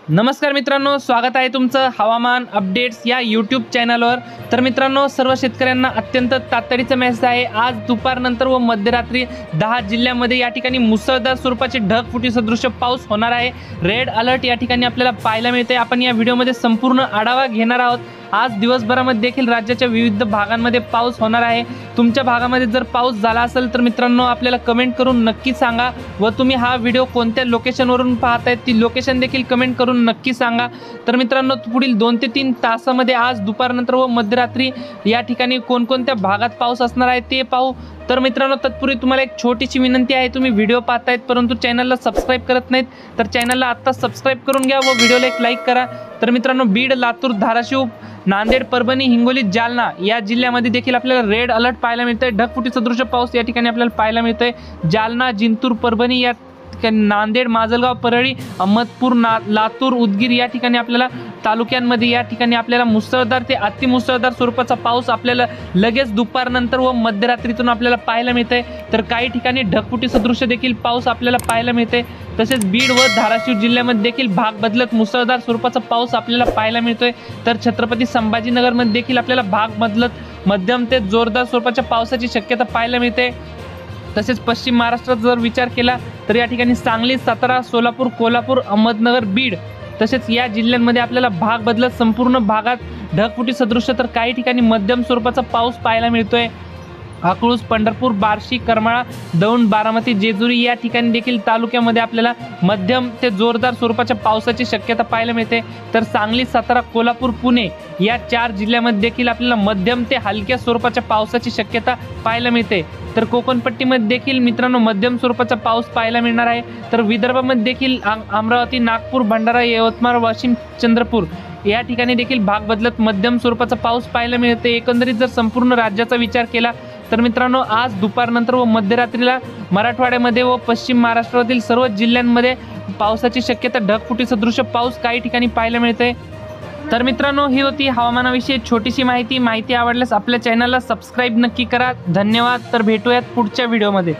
नमस्कार मित्रांनो, स्वागत आहे तुमचं हवामान अपडेट्स या यूट्यूब चॅनलवर। तर मित्रांनो, सर्व शेतकऱ्यांना अत्यंत तातडीचा मेसेज आहे। आज दुपारनंतर व मध्यरात्री 10 जिल्ह्यांमध्ये या ठिकाणी मुसळधार स्वरूपाचे ढगफुटी सदृश पाऊस होणार आहे। रेड अलर्ट या ठिकाणी आपल्याला पाहायला मिळते। आपण या व्हिडिओमध्ये संपूर्ण आढावा घेणार आहोत। आज दिवसभरामध्ये देखील राज्याच्या विविध भागांमध्ये पाऊस होणार आहे। तुमच्या भागामध्ये जर पाऊस झाला असेल तर मित्रांनो आपल्याला कमेंट करून नक्की सांगा व तुम्ही हा व्हिडिओ कोणत्या लोकेशनवरून पाहताय ती लोकेशन देखील कमेंट करून नक्की सांगा। तर मित्रांनो, पुढील 2 ते 3 तासामध्ये आज दुपारनंतर व मध्यरात्री या ठिकाणी कोणकोणत्या भागात पाऊस असणार आहे ते पाहू। तर मित्रांनो, तत्पूर्वी तुम्हाला एक छोटीशी विनंती आहे, तुम्ही व्हिडिओ पाहतायत परंतु चॅनलला सबस्क्राइब करत नाहीत तर चॅनलला आत्ता सबस्क्राइब करून घ्या व व्हिडिओला एक लाईक करा। तर मित्रांनो, बीड, लातूर, धाराशिव, नांदेड, परभणी, हिंगोली, जालना या जिल्ह्यामध्ये देखील आपल्याला रेड अलर्ट पाहायला मिळतंय। ढगफुटी सदृश पाऊस या ठिकाणी आपल्याला पाहायला मिळतंय। जालना, जिंतूर, परभणी या नांदेड, माजलगाव, परळी, अहमदपूर, लातूर, उदगीर या ठिकाणी आपल्याला तालुक्यांमध्ये या ठिकाणी आपल्याला मुसळधार ते अतिमुसळधार स्वरूपाचा पाऊस आपल्याला लगेच दुपारनंतर व मध्यरात्रीतून आपल्याला पाहायला मिळतंय। तर काही ठिकाणी ढगफुटी सदृश देखील पाऊस आपल्याला पाहायला मिळते। तसेच बीड व धाराशिव जिल्ह्यामध्ये देखील भाग बदलत मुसळधार स्वरूपाचा पाऊस आपल्याला पाहायला मिळतोय। तर छत्रपती संभाजीनगरमध्ये देखील आपल्याला भाग बदलत मध्यम ते जोरदार स्वरूपाच्या पावसाची शक्यता पाहायला मिळते। तसेच पश्चिम महाराष्ट्रात जर विचार केला तर या ठिकाणी सांगली, सातारा, सोलापूर, कोल्हापूर, अहमदनगर, बीड तसेच या जिल्ह्यांमध्ये आपल्याला भाग बदलत संपूर्ण भागात ढगफुटी सदृश तर काही ठिकाणी मध्यम स्वरूपाचा पाऊस पाहायला मिळतोय। अकलूज, पंढरपूर, बार्शी, करमाळा, दौंड, बारामती, जेजुरी या ठिकाणी देखील तालुक्यामध्ये आपल्याला मध्यम ते जोरदार स्वरूपाच्या पावसाची शक्यता पाहायला मिळते। तर सांगली, सातारा, कोल्हापूर, पुणे या 4 जिल्ह्यामध्ये देखील आपल्याला मध्यम ते हलक्या स्वरूपाच्या पावसाची शक्यता पाहायला मिळते। तर कोकणपट्टीमध्ये देखील मित्रांनो मध्यम स्वरूपाचा पाऊस पाहायला मिळणार आहे। तर विदर्भामध्ये देखील अमरावती, नागपूर, भंडारा, यवतमाळ, वाशिम, चंद्रपूर या ठिकाणी देखील भाग बदलत मध्यम स्वरूपाचा पाऊस पाहायला मिळते। एकंदरीत जर संपूर्ण राज्याचा विचार केला तर मित्रांनो आज दुपारनंतर व मध्यरात्रीला मराठवाड्यामध्ये व पश्चिम महाराष्ट्रातील सर्व जिल्ह्यांमध्ये पावसाची शक्यता ढगफुटी सदृश पाऊस काही ठिकाणी पाहायला मिळते। तर मित्रांनो, ही होती हवामानाविषयी छोटीशी माहिती आवडल्यास आपल्या चॅनलला सबस्क्राइब नक्की करा। धन्यवाद। तर भेटूयात पुढच्या व्हिडिओमध्ये।